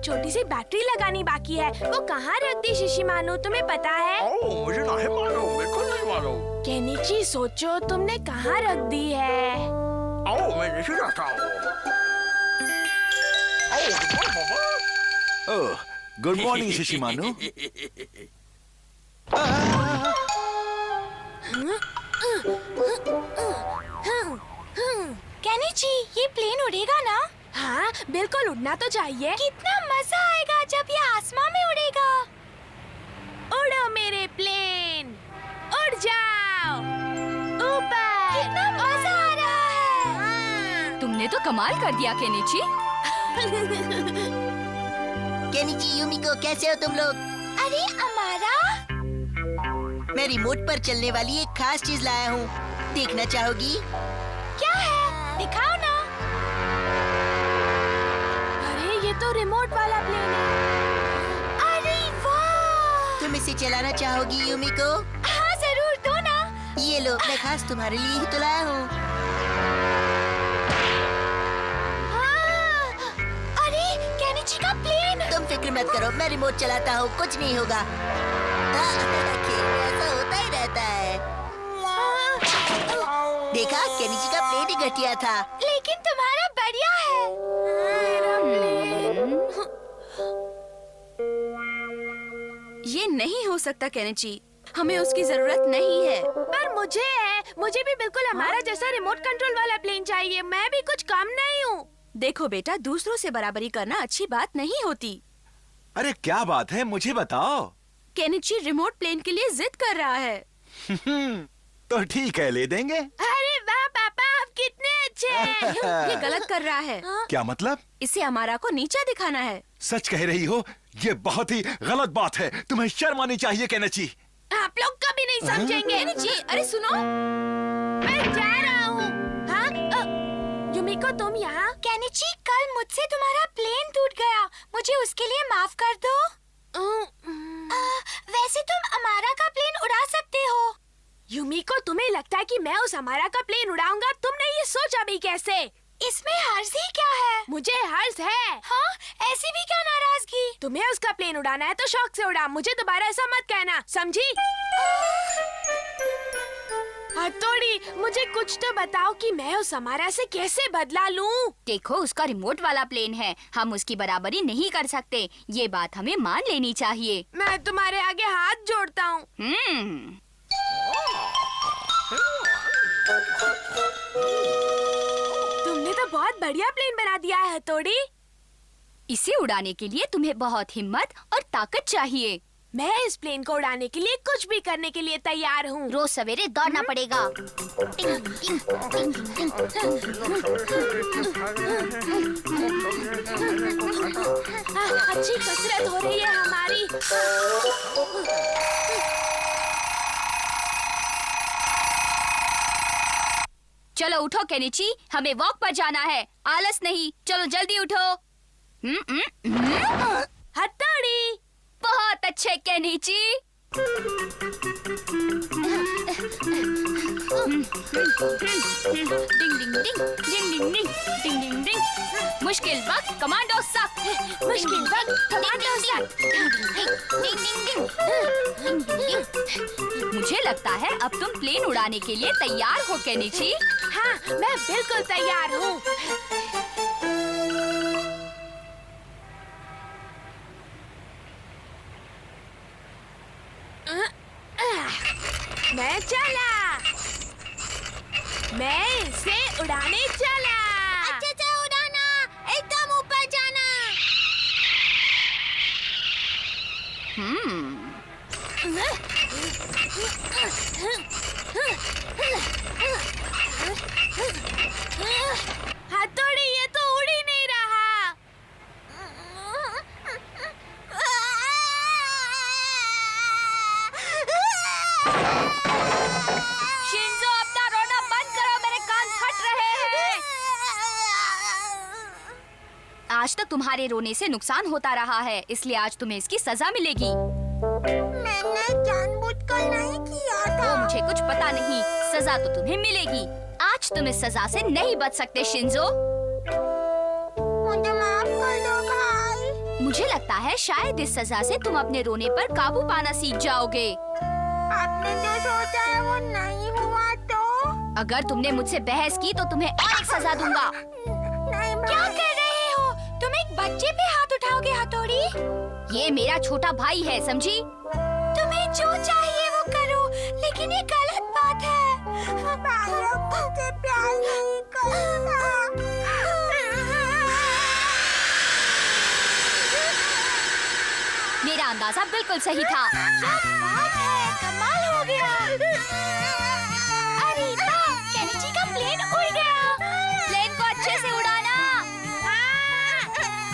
छोटी सी बैटरी लगानी बाकी है। वो कहाँ रख दी शिशिमानु, तुम्हें पता है? ओह, मुझे नहीं मालूम, बिल्कुल नहीं मालूम। केनिची, सोचो तुमने कहाँ रख दी है? ओह, मैं नहीं जाता हूँ। ओह, गुड मॉर्निंग शिशिमानु। केनिची, ये प्लेन उड़ेगा ना? हाँ, बिल्कुल उड़ना तो चाहिए। कितना मजा आएगा जब ये आसमान में उड़ेगा। उड़ो मेरे प्लेन, उड़ जाओ ऊपर। कितना मजा आ रहा है। तुमने तो कमाल कर दिया केनिची। केनिची, यूमिको, कैसे हो तुम लोग? अरे अमारा, मैं रिमोट पर चलने वाली एक खास चीज लाया हूँ, देखना चाहोगी? क्या है? दिखाओ ना। अरे ये तो रिमोट वाला प्लेन है। अरे वाह! तुम इसे चलाना चाहोगी यूमिको? हाँ जरूर, दो ना। ये लो, मैं खास तुम्हारे लिए ही तो लाया हूँ। हाँ! अरे केनिची का प्लेन। तुम फिक्र मत करो, मैं रिमोट चलाता हूँ, कुछ नहीं होगा। खेल में ऐसा होता ही रहता है। देखा, केनिची का प्लेन ही घटिया था। लेकिन तुम्हारा बढ़िया है। मेरा प्लेन। ये नहीं हो सकता केनिची, हमें उसकी जरूरत नहीं है। पर मुझे है, मुझे भी बिल्कुल हमारा जैसा रिमोट कंट्रोल वाला प्लेन चाहिए। मैं भी कुछ कम नहीं हूँ। देखो बेटा, दूसरों से बराबरी करना अच्छी बात नहीं होती। अरे क्या बात है, मुझे बताओ। केनिची रिमोट प्लेन के लिए जिद कर रहा है। तो ठीक है, ले देंगे। अरे वाह पापा, आप कितने अच्छे हैं। ये गलत कर रहा है। क्या मतलब? इसे हमारा को नीचा दिखाना है। सच कह रही हो, ये बहुत ही गलत बात है। तुम्हें शर्म आनी चाहिए केनिची। आप लोग कभी नहीं समझेंगे। केनिची, अरे सुनो। मैं जा रहा हूँ। हाँ, यूमिको तुम यहाँ? केनिची, कल मुझसे तुम्हारा प्लेन टूट गया, मुझे उसके लिए माफ कर दो। वैसे तुम अमारा का प्लेन उड़ा सकते हो। यूमिको, तुम्हें लगता है कि मैं उस अमारा का प्लेन उड़ाऊंगा? तुमने ये सोचा भी कैसे? इसमें हर्ज ही क्या है? मुझे हर्ज है। हाँ, ऐसी भी क्या नाराजगी? तुम्हें उसका प्लेन उड़ाना है तो शौक से उड़ा, मुझे दोबारा ऐसा मत कहना, समझी? हथौड़ी, मुझे कुछ तो बताओ कि मैं उस अमारा से कैसे बदला लूं? देखो, उसका रिमोट वाला प्लेन है, हम उसकी बराबरी नहीं कर सकते। ये बात हमें मान लेनी चाहिए। मैं तुम्हारे आगे हाथ जोड़ता हूँ। तुमने तो बहुत बढ़िया प्लेन बना दिया है हथौड़ी। इसे उड़ाने के लिए तुम्हें बहुत हिम्मत और ताकत चाहिए। मैं इस प्लेन को उड़ाने के लिए कुछ भी करने के लिए तैयार हूँ। रोज सवेरे दौड़ना पड़ेगा। अच्छी कसरत हो रही है हमारी। चलो उठो केनिची, हमें वॉक पर जाना है। आलस नहीं, चलो जल्दी उठो। हथौड़ी। बहुत अच्छे केनिची। डिंग डिंग डिंग डिंग डिंग डिंग डिंग डिंग डिंग। मुश्किल वक्त कमांडो सख्त। मुश्किल वक्त कमांडो सख्त। मुझे लगता है अब तुम प्लेन उड़ाने के लिए तैयार हो केनिची। हाँ, मैं बिल्कुल तैयार हूँ। मैं चला। मैं इसे उड़ाने चला। अच्छे से उड़ाना, एकदम ऊपर जाना। हथौड़ी, ये तो उड़ ही नहीं रहा। शिंजो, अपना रोना बंद करो, मेरे कान फट रहे हैं। आज तक तुम्हारे रोने से नुकसान होता रहा है, इसलिए आज तुम्हें इसकी सजा मिलेगी। मैंने जानबूझकर नहीं किया था। वो मुझे कुछ पता नहीं, सजा तो तुम्हें मिलेगी। आज तुम इस सजा से नहीं बच सकते शिंजो। मुझे माफ कर दो भाई। मुझे लगता है शायद इस सजा से तुम अपने रोने पर काबू पाना सीख जाओगे। आपने जो सोचा है वो नहीं हुआ तो? अगर तुमने मुझसे बहस की तो तुम्हें और एक सजा दूंगा। नहीं, क्या कर रहे हो? तुम एक बच्चे पे हाथ उठाओगे हथौड़ी? ये मेरा छोटा भाई है, समझी? तुम्हें जो चाहिए वो करो, लेकिन ये गलत बात है। मुझे प्यार नहीं करता। मेरा अंदाजा बिल्कुल सही था। बात है, कमाल हो गया। अरे केनिची का प्लेन उड़ गया। प्लेन को अच्छे से उड़ाना।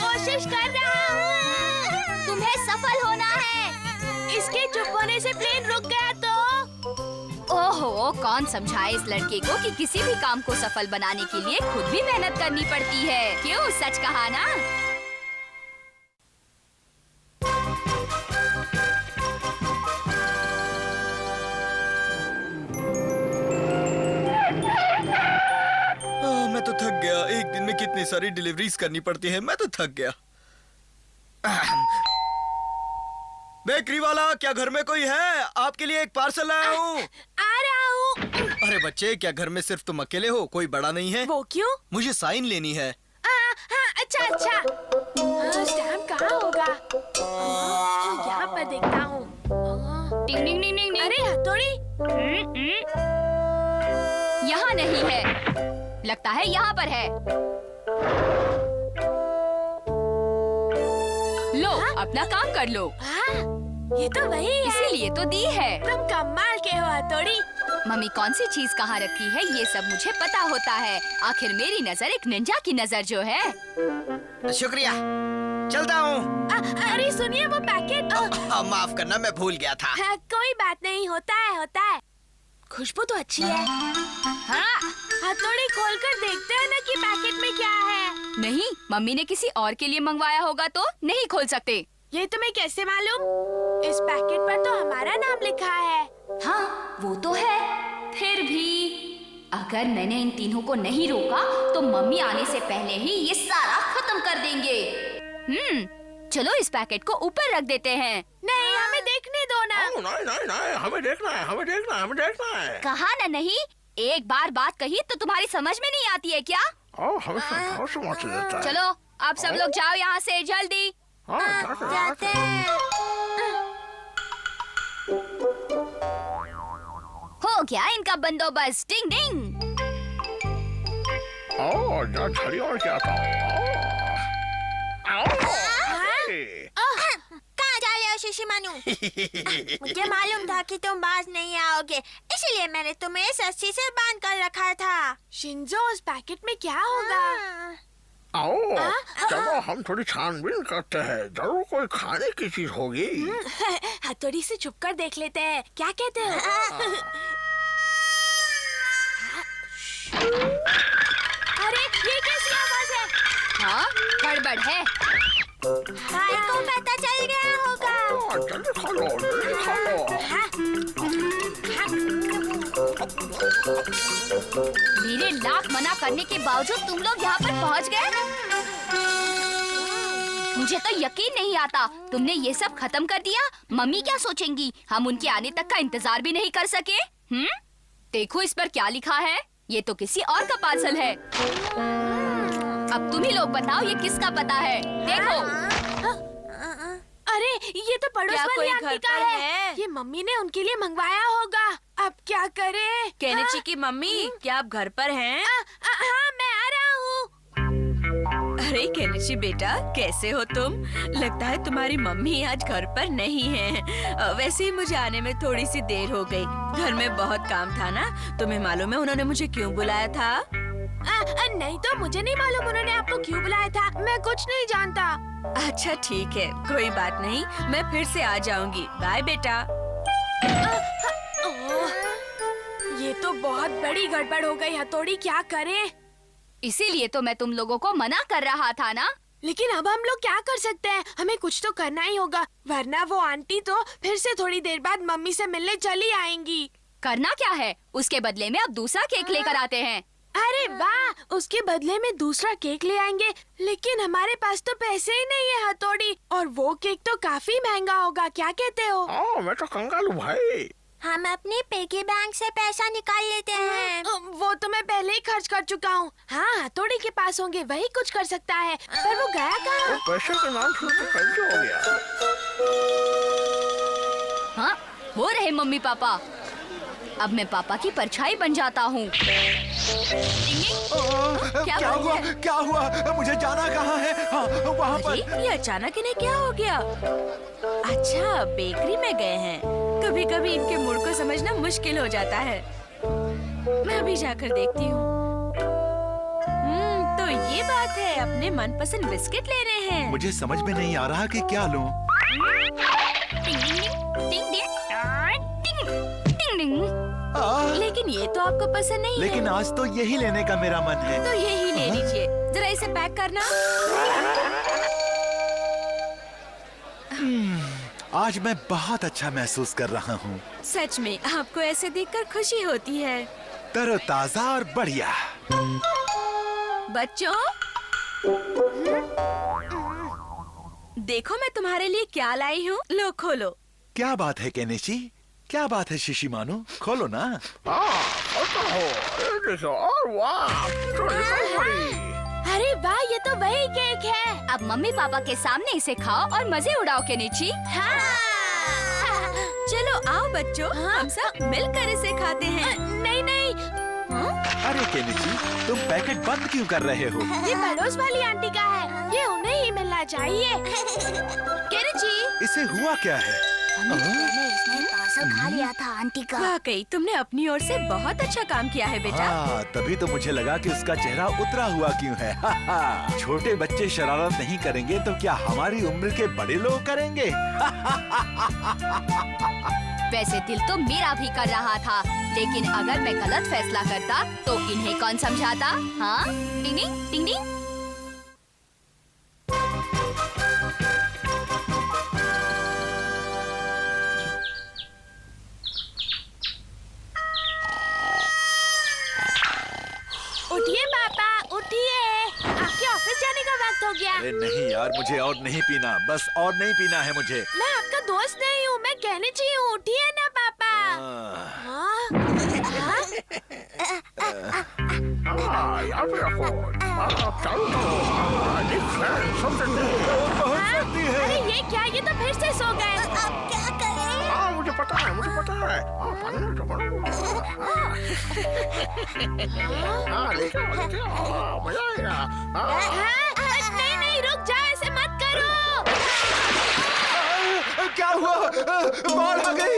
कोशिश कर रहा हूँ। तुम्हें सफल होना है। इसके चुप होने से प्लेन रुक गया तो? ओहो, कौन समझाए इस लड़के को कि किसी भी काम को सफल बनाने के लिए खुद भी मेहनत करनी पड़ती है। क्यों, सच कहा ना? मैं तो थक गया। एक दिन में कितनी सारी डिलीवरीज करनी पड़ती है, मैं तो थक गया। बेकरी वाला, क्या घर में कोई है? आपके लिए एक पार्सल लाया हूँ। आ रहा हूँ। अरे बच्चे, क्या घर में सिर्फ तुम अकेले हो? कोई बड़ा नहीं है? वो क्यों? मुझे साइन लेनी है। हाँ, अच्छा। स्टैम्प कहाँ होगा? यहाँ पर देखता हूँ। टिंग टिंग टिंग टिंग। अरे हथौड़ी। यहाँ नहीं है, लगता है यहाँ पर है। लो, अपना काम कर लो। हाँ, ये तो वही है। इसीलिए तो दी है। तुम कमाल के हो हथौड़ी। मम्मी कौन सी चीज कहाँ रखी है ये सब मुझे पता होता है। आखिर मेरी नजर एक निंजा की नजर जो है। शुक्रिया, चलता हूँ। अरे सुनिए, वो पैकेट। माफ करना, मैं भूल गया था। कोई बात नहीं, होता है। खुशबू तो अच्छी है। हाँ, हथौड़ी खोलकर देखते हैं ना कि पैकेट में क्या है। नहीं, मम्मी ने किसी और के लिए मंगवाया होगा तो नहीं खोल सकते। ये तुम्हें कैसे मालूम? इस पैकेट पर तो हमारा नाम लिखा है। हाँ, वो तो है। फिर भी अगर मैंने इन तीनों को नहीं रोका तो मम्मी आने से पहले ही ये सारा खत्म कर देंगे। चलो इस पैकेट को ऊपर रख देते हैं। नहीं, हमें देखने दो ना। नहीं, हमें देखना है। कहा ना नहीं, एक बार बात कही तो तुम्हारी समझ में नहीं आती है क्या? हमें समझ देता है। चलो अब सब लोग जाओ यहाँ से जल्दी। जाते हैं। हो गया इनका बंदोबस्त। डिंग डिंग। और क्या था? कहाँ जा रहे हो शिशिमानु? मुझे मालूम था कि तुम बाज नहीं आओगे, इसलिए मैंने तुम्हें इस रस्सी से बांध कर रखा था। शिंजो, उस पैकेट में क्या होगा? चलो हम थोड़ी छानबीन करते हैं, जरूर कोई खाने की चीज होगी। हथौड़ी से छुप कर देख लेते हैं, क्या कहते हो? अरे ये कैसी आवाज है? हाँ, गड़बड़ है। भाई को पता चल गया होगा। जल्दी खा लो। मेरे लाख मना करने के बावजूद तुम लोग यहाँ पर पहुँच गए। मुझे तो यकीन नहीं आता तुमने ये सब खत्म कर दिया। मम्मी क्या सोचेंगी? हम उनके आने तक का इंतजार भी नहीं कर सके। देखो इस पर क्या लिखा है। ये तो किसी और का पार्सल है। अब तुम ही लोग बताओ ये किसका पता है। देखो। अरे ये तो पड़ोस क्या वाली कोई आंटी घर का पर है। है? ये मम्मी ने उनके लिए मंगवाया होगा। अब क्या करें? केनिची की मम्मी, क्या आप घर पर हैं? हाँ, मैं आ रहा हूँ। अरे केनिची बेटा, कैसे हो तुम? लगता है तुम्हारी मम्मी आज घर पर नहीं है। वैसे ही मुझे आने में थोड़ी सी देर हो गई। घर में बहुत काम था ना। तुम्हें मालूम है उन्होंने मुझे क्यों बुलाया था? नहीं तो मुझे नहीं मालूम उन्होंने आपको क्यों बुलाया था। मैं कुछ नहीं जानता। अच्छा ठीक है, कोई बात नहीं, मैं फिर से आ जाऊंगी। बाय बेटा। ये तो बहुत बड़ी गड़बड़ हो गई हथौड़ी, क्या करें? इसीलिए तो मैं तुम लोगों को मना कर रहा था ना। लेकिन अब हम लोग क्या कर सकते हैं? हमें कुछ तो करना ही होगा, वरना वो आंटी तो फिर से थोड़ी देर बाद मम्मी से मिलने चली आएंगी। करना क्या है? उसके बदले में अब दूसरा केक लेकर आते हैं। अरे वाह, उसके बदले में दूसरा केक ले आएंगे। लेकिन हमारे पास तो पैसे ही नहीं है हथौड़ी, और वो केक तो काफी महंगा होगा। क्या कहते हो? मैं तो कंगाल हूँ भाई। हम अपने पिगी बैंक से पैसा निकाल लेते हैं। वो तो मैं पहले ही खर्च कर चुका हूँ। हाँ, हथौड़ी के पास होंगे, वही कुछ कर सकता है। पर वो गया कहाँ? पैसे के नाम से तो कैसे हो गया? हाँ, हो रहे मम्मी पापा। अब मैं पापा की परछाई बन जाता हूँ। क्या हुआ? क्या हुआ? मुझे जाना कहाँ है? हाँ, वहाँ पर। अरे, ये अचानक इन्हें क्या हो गया? अच्छा, बेकरी में गए हैं। कभी कभी इनके मूड को समझना मुश्किल हो जाता है। मैं अभी जाकर देखती हूँ। तो ये बात है, अपने मनपसंद बिस्किट ले रहे हैं। मुझे समझ में नहीं आ रहा कि क्या लूं। लेकिन ये तो आपको पसंद नहीं है। लेकिन आज तो यही लेने का मेरा मन है। तो यही ले लीजिए। जरा इसे पैक करना। आज मैं बहुत अच्छा महसूस कर रहा हूँ। सच में आपको ऐसे देखकर खुशी होती है। तरोताजा और बढ़िया। बच्चों, देखो मैं तुम्हारे लिए क्या लाई हूँ। लो खोलो। क्या बात है केनिची? क्या बात है शिशी मानो? खोलो ना। देखो, और वाह, अरे वाह, ये तो वही केक है। अब मम्मी पापा के सामने इसे खाओ और मजे उड़ाओ केनिची। हाँ। चलो आओ बच्चों, हम सब मिलकर इसे खाते हैं। नहीं नहीं, अरे केनिची, तुम पैकेट बंद क्यों कर रहे हो? ये पड़ोस वाली आंटी का है, ये उन्हें ही मिलना चाहिए। केनिची, इसे हुआ क्या है? इसने पार्सल खा लिया था आंटी का। वाकई तुमने अपनी ओर से बहुत अच्छा काम किया है बेटा। हाँ, तभी तो मुझे लगा कि उसका चेहरा उतरा हुआ क्यों है। छोटे बच्चे शरारत नहीं करेंगे तो क्या हमारी उम्र के बड़े लोग करेंगे? वैसे दिल तो मेरा भी कर रहा था, लेकिन अगर मैं गलत फैसला करता तो इन्हें कौन समझाता? हाँ, टिंग टिंग टिंग टिंग। उठिए पापा, उठिए, आपके ऑफिस जाने का वक्त हो गया। अरे नहीं यार, मुझे और नहीं पीना, बस और नहीं पीना है मुझे। मैं आपका दोस्त नहीं हूँ, मैं कहने चाहिए हूँ, उठिए ना पापा। हाँ? यहाँ पे रखो। चालू करो। बहुत सर्दी है। अरे ये क्या, ये तो फिर से सो गए। अब क्या करें? हाँ, मुझे पता है, मुझे पता है। पानी में चपड़। लेके आओ, मजा आएगा। हाँ? नहीं नहीं, रुक जाओ, ऐसे मत करो। क्या हुआ? बाढ़ आ गई।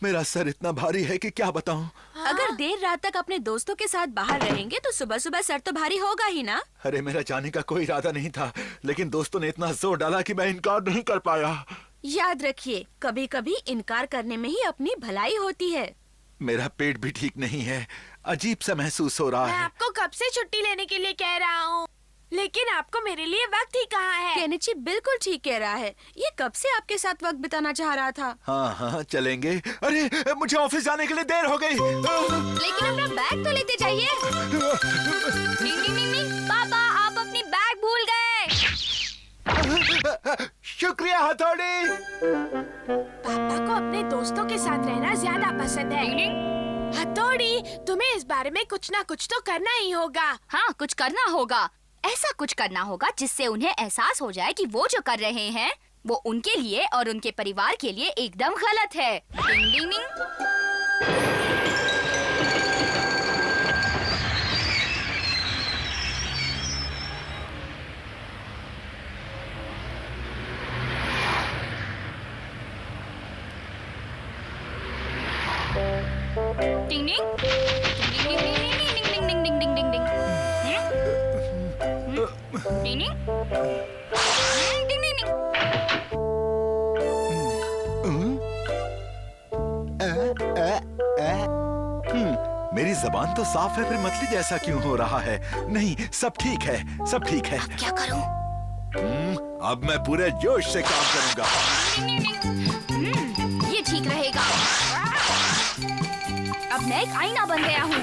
मेरा सर इतना भारी है कि क्या बताऊं। अगर देर रात तक अपने दोस्तों के साथ बाहर रहेंगे तो सुबह सुबह सर तो भारी होगा ही ना। अरे मेरा जाने का कोई इरादा नहीं था, लेकिन दोस्तों ने इतना जोर डाला कि मैं इनकार नहीं कर पाया। याद रखिए, कभी कभी इनकार करने में ही अपनी भलाई होती है। मेरा पेट भी ठीक नहीं है, अजीब सा महसूस हो रहा मैं है। आपको कब से छुट्टी लेने के लिए कह रहा हूँ, लेकिन आपको मेरे लिए वक्त ही कहाँ है। केनिची बिल्कुल ठीक कह रहा है। ये कब से आपके साथ वक्त बिताना चाह रहा था। हाँ हाँ चलेंगे। अरे मुझे ऑफिस जाने के लिए देर हो गई। लेकिन अपना बैग तो लेते जाइए। टिंग टिंग टिंग टिंग। पापा, आप अपनी बैग भूल गए। शुक्रिया हथौड़ी। पापा को अपने दोस्तों के साथ रहना ज्यादा पसंद है। हथौड़ी, तुम्हें इस बारे में कुछ ना कुछ तो करना ही होगा। हाँ, कुछ करना होगा। ऐसा कुछ करना होगा जिससे उन्हें एहसास हो जाए कि वो जो कर रहे हैं वो उनके लिए और उनके परिवार के लिए एकदम गलत है। डिंग डिंग डिंग। डिंग डिंग डिंग डिंग डिंग डिंग डिंग डिंग डिंग डिंग डिंग। डिंग डिंग डिंग डिंग। मेरी जबान तो साफ है, फिर मतली जैसा क्यों हो रहा है? नहीं, सब ठीक है, सब ठीक है। क्या करूं? अब मैं पूरे जोश से काम करूंगा। ये ठीक रहेगा। एक आईना बन गया हूँ।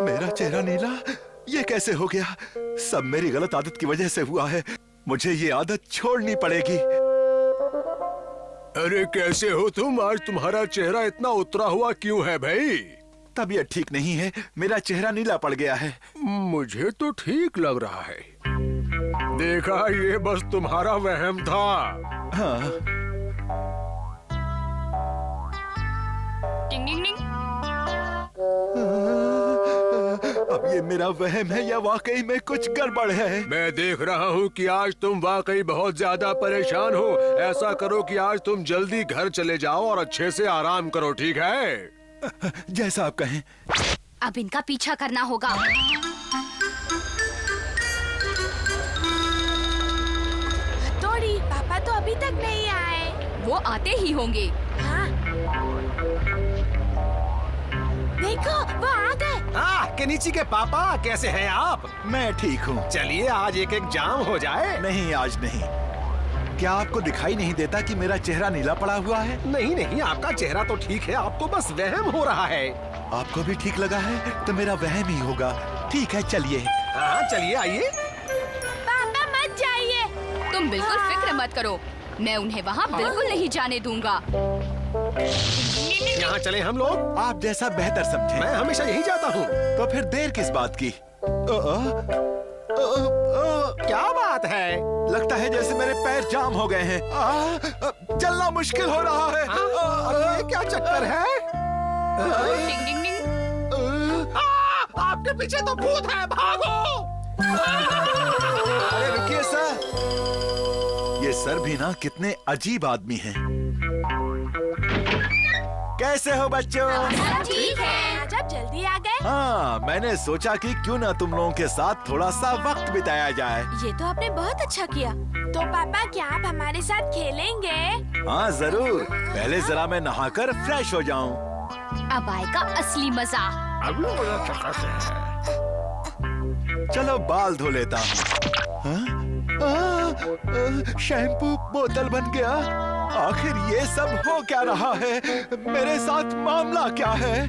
मेरा चेहरा नीला, ये कैसे हो गया? सब मेरी गलत आदत की वजह से हुआ है। मुझे ये आदत छोड़नी पड़ेगी। अरे कैसे हो तुम? आज तुम्हारा चेहरा इतना उतरा हुआ क्यों है भाई? तबीयत ठीक नहीं है, मेरा चेहरा नीला पड़ गया है। मुझे तो ठीक लग रहा है। देखा, ये बस तुम्हारा वहम था। हाँ। टिंग टिंग टिंग। अब ये मेरा वहम है या वाकई में कुछ गड़बड़ है? मैं देख रहा हूँ कि आज तुम वाकई बहुत ज्यादा परेशान हो। ऐसा करो कि आज तुम जल्दी घर चले जाओ और अच्छे से आराम करो, ठीक है? जैसा आप कहें। अब इनका पीछा करना होगा। हथौड़ी, पापा तो अभी तक नहीं आए। वो आते ही होंगे। हाँ। देखो, वो आ गए। केनिची के पापा, कैसे हैं आप? मैं ठीक हूँ। चलिए आज एक एग्जाम हो जाए। नहीं, आज नहीं। क्या आपको दिखाई नहीं देता कि मेरा चेहरा नीला पड़ा हुआ है? नहीं नहीं, आपका चेहरा तो ठीक है, आपको बस वहम हो रहा है। आपको भी ठीक लगा है तो मेरा वहम ही होगा। ठीक है, चलिए। हाँ चलिए, आइए। पापा मत जाइए। तुम बिल्कुल फिक्र मत करो, मैं उन्हें वहाँ बिल्कुल नहीं जाने दूंगा। यहाँ चले हम लोग। आप जैसा बेहतर समझें। मैं हमेशा यही जाता हूँ। तो फिर देर किस बात की? क्या बात है? लगता है जैसे मेरे पैर जाम हो गए हैं। चलना मुश्किल हो रहा है। ये क्या चक्कर है? टिंग टिंग टिंग। आपके पीछे तो भूत है, भागो! अरे रुकिए सर। ये सर भी ना कितने अजीब आदमी हैं। कैसे हो बच्चों? ठीक है। आज आप जल्दी आ गए। हाँ, मैंने सोचा कि क्यों ना तुम लोगों के साथ थोड़ा सा वक्त बिताया जाए। ये तो आपने बहुत अच्छा किया। तो पापा, क्या आप हमारे साथ खेलेंगे? हाँ जरूर। पहले जरा मैं नहाकर फ्रेश हो जाऊं। अब आएगा असली मजा। अभी बड़ा चक्कर है। चलो बाल धो लेता हूँ। शैम्पू बोतल बन गया। आखिर ये सब हो क्या रहा है? मेरे साथ मामला क्या है?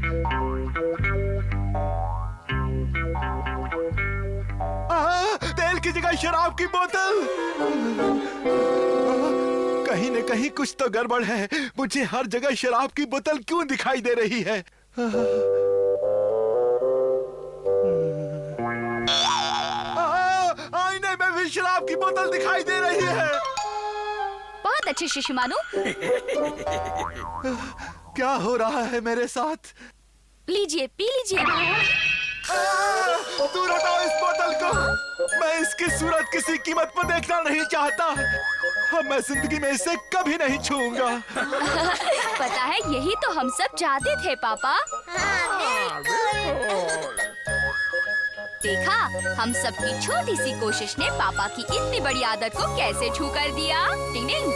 तेल की जगह शराब की बोतल। कहीं न कहीं कुछ तो गड़बड़ है। मुझे हर जगह शराब की बोतल क्यों दिखाई दे रही है? आईने में भी शराब की बोतल दिखाई दे रही है। बहुत अच्छे शिशुमानु। क्या हो रहा है मेरे साथ? लीजिए, पी लीजिए। दूर हटाओ इस बोतल को। मैं इसकी सूरत किसी कीमत पर देखना नहीं चाहता। मैं जिंदगी में इसे कभी नहीं छूऊंगा। पता है, यही तो हम सब चाहते थे पापा। देखा, हम सबकी छोटी सी कोशिश ने पापा की इतनी बड़ी आदत को कैसे छू कर दिया। टिंग टिंग।